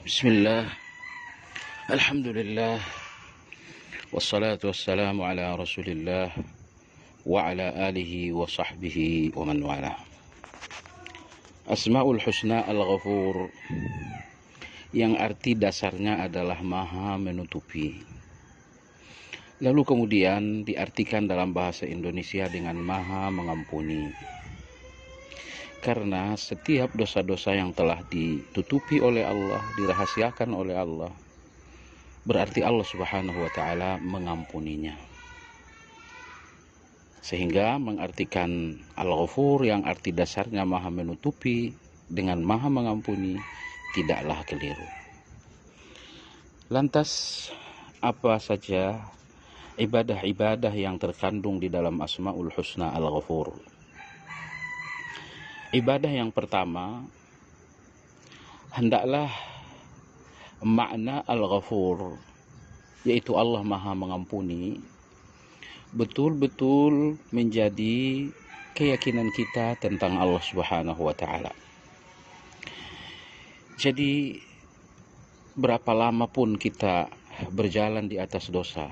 Bismillah, alhamdulillah, wassalatu wassalamu ala rasulillah wa ala alihi wa sahbihi wa man wala. Asma'ul Husna Al-Ghafur, yang arti dasarnya adalah maha menutupi. Lalu kemudian diartikan dalam bahasa Indonesia dengan maha mengampuni. Karena setiap dosa-dosa yang telah ditutupi oleh Allah, dirahasiakan oleh Allah, berarti Allah Subhanahu wa ta'ala mengampuninya. Sehingga mengartikan Al-Ghafur yang arti dasarnya maha menutupi dengan maha mengampuni tidaklah keliru. Lantas apa saja ibadah-ibadah yang terkandung di dalam Asma'ul Husna Al-Ghafur? Ibadah yang pertama, hendaklah makna Al-Ghafur, yaitu Allah maha mengampuni, betul-betul menjadi keyakinan kita tentang Allah Subhanahu wa ta'ala. Jadi berapa lama pun kita berjalan di atas dosa,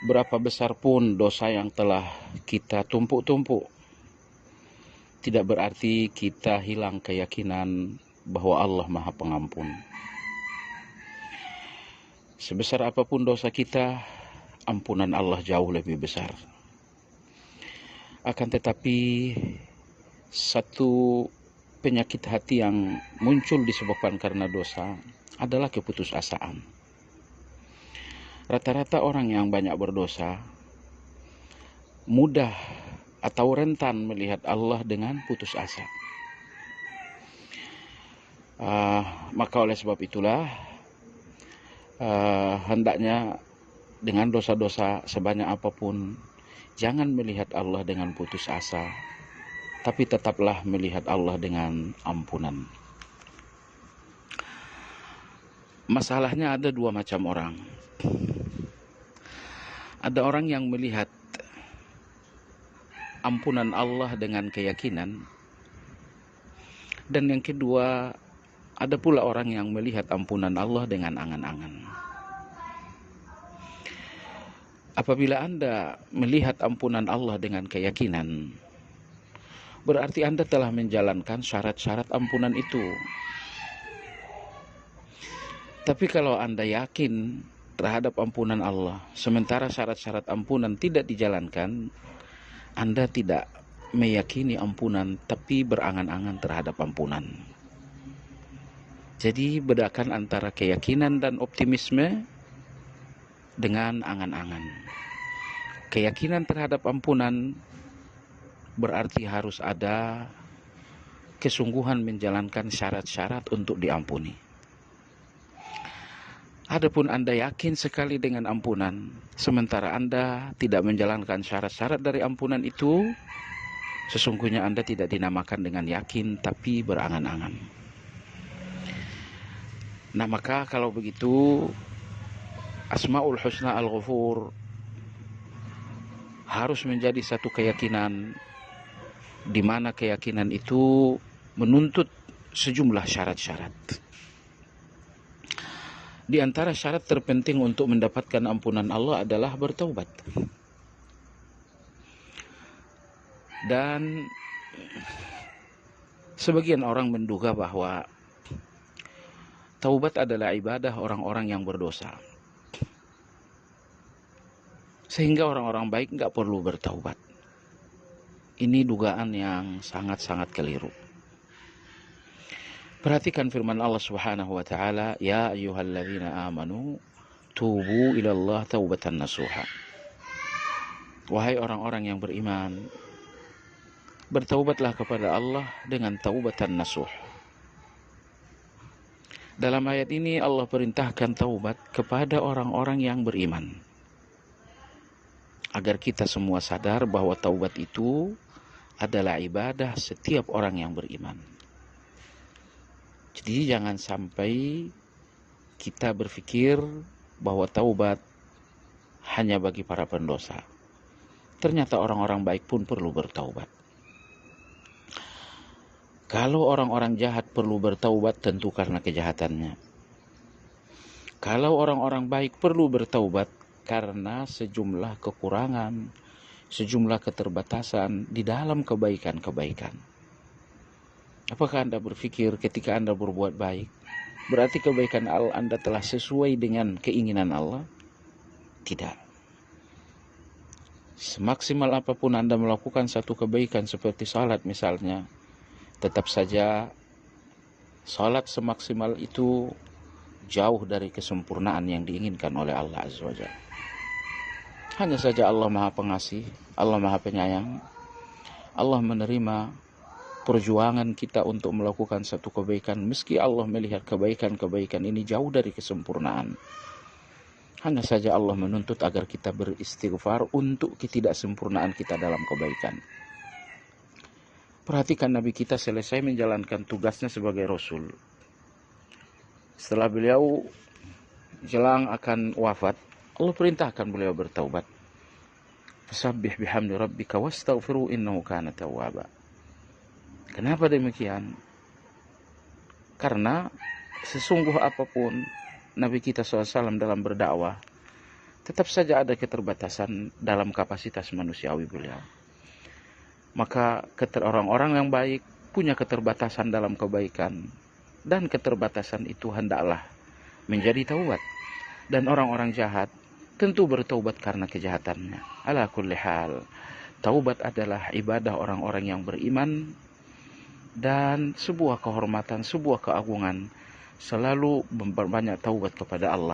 berapa besar pun dosa yang telah kita tumpuk-tumpuk, tidak berarti kita hilang keyakinan bahwa Allah maha pengampun. Sebesar apapun dosa kita, ampunan Allah jauh lebih besar. Akan tetapi satu penyakit hati yang muncul disebabkan karena dosa adalah keputusasaan. Rata-rata orang yang banyak berdosa mudah atau rentan melihat Allah dengan putus asa. Maka oleh sebab itulah hendaknya dengan dosa-dosa sebanyak apapun, jangan melihat Allah dengan putus asa, tapi tetaplah melihat Allah dengan ampunan. Masalahnya ada dua macam orang. Ada orang yang melihat ampunan Allah dengan keyakinan, dan yang kedua, ada pula orang yang melihat ampunan Allah dengan angan-angan. Apabila Anda melihat ampunan Allah dengan keyakinan, berarti Anda telah menjalankan syarat-syarat ampunan itu. Tapi kalau Anda yakin terhadap ampunan Allah, sementara syarat-syarat ampunan tidak dijalankan, Anda tidak meyakini ampunan, tapi berangan-angan terhadap ampunan. Jadi bedakan antara keyakinan dan optimisme dengan angan-angan. Keyakinan terhadap ampunan berarti harus ada kesungguhan menjalankan syarat-syarat untuk diampuni. Adapun Anda yakin sekali dengan ampunan, sementara Anda tidak menjalankan syarat-syarat dari ampunan itu, sesungguhnya Anda tidak dinamakan dengan yakin, tapi berangan-angan. Nah, maka kalau begitu, Asma'ul Husna Al-Ghafur harus menjadi satu keyakinan, di mana keyakinan itu menuntut sejumlah syarat-syarat. Di antara syarat terpenting untuk mendapatkan ampunan Allah adalah bertaubat. Dan sebagian orang menduga bahwa taubat adalah ibadah orang-orang yang berdosa, sehingga orang-orang baik nggak perlu bertaubat. Ini dugaan yang sangat-sangat keliru. Perhatikan firman Allah Subhanahu wa ta'ala, ya ayyuhalladzina amanu tubu ilallah taubatan nasuha. Wahai orang-orang yang beriman, bertaubatlah kepada Allah dengan taubatan nasuh. Dalam ayat ini Allah perintahkan taubat kepada orang-orang yang beriman, agar kita semua sadar bahwa taubat itu adalah ibadah setiap orang yang beriman. Jadi jangan sampai kita berpikir bahwa taubat hanya bagi para pendosa. Ternyata orang-orang baik pun perlu bertaubat. Kalau orang-orang jahat perlu bertaubat, tentu karena kejahatannya. Kalau orang-orang baik perlu bertaubat karena sejumlah kekurangan, sejumlah keterbatasan di dalam kebaikan-kebaikan. Apakah Anda berpikir ketika Anda berbuat baik, berarti kebaikan Anda telah sesuai dengan keinginan Allah? Tidak. Semaksimal apapun Anda melakukan satu kebaikan seperti salat misalnya, tetap saja salat semaksimal itu jauh dari kesempurnaan yang diinginkan oleh Allah Azza wa Jalla. Hanya saja Allah Maha Pengasih, Allah Maha Penyayang. Allah menerima perjuangan kita untuk melakukan satu kebaikan, meski Allah melihat kebaikan-kebaikan ini jauh dari kesempurnaan. Hanya saja Allah menuntut agar kita beristighfar untuk ketidaksempurnaan kita dalam kebaikan. Perhatikan Nabi kita selesai menjalankan tugasnya sebagai Rasul. Setelah beliau jelang akan wafat, Allah perintahkan beliau bertaubat. Fasabbih bihamdi rabbika wastaghfiru innahu kana tawwaba. Kenapa demikian? Karena sesungguh apapun Nabi kita SAW dalam berdakwah, tetap saja ada keterbatasan dalam kapasitas manusiawi beliau. Maka orang-orang yang baik punya keterbatasan dalam kebaikan, dan keterbatasan itu hendaklah menjadi taubat. Dan orang-orang jahat tentu bertaubat karena kejahatannya. Ala kulli hal, taubat adalah ibadah orang-orang yang beriman, dan sebuah kehormatan, sebuah keagungan selalu memperbanyak taubat kepada Allah.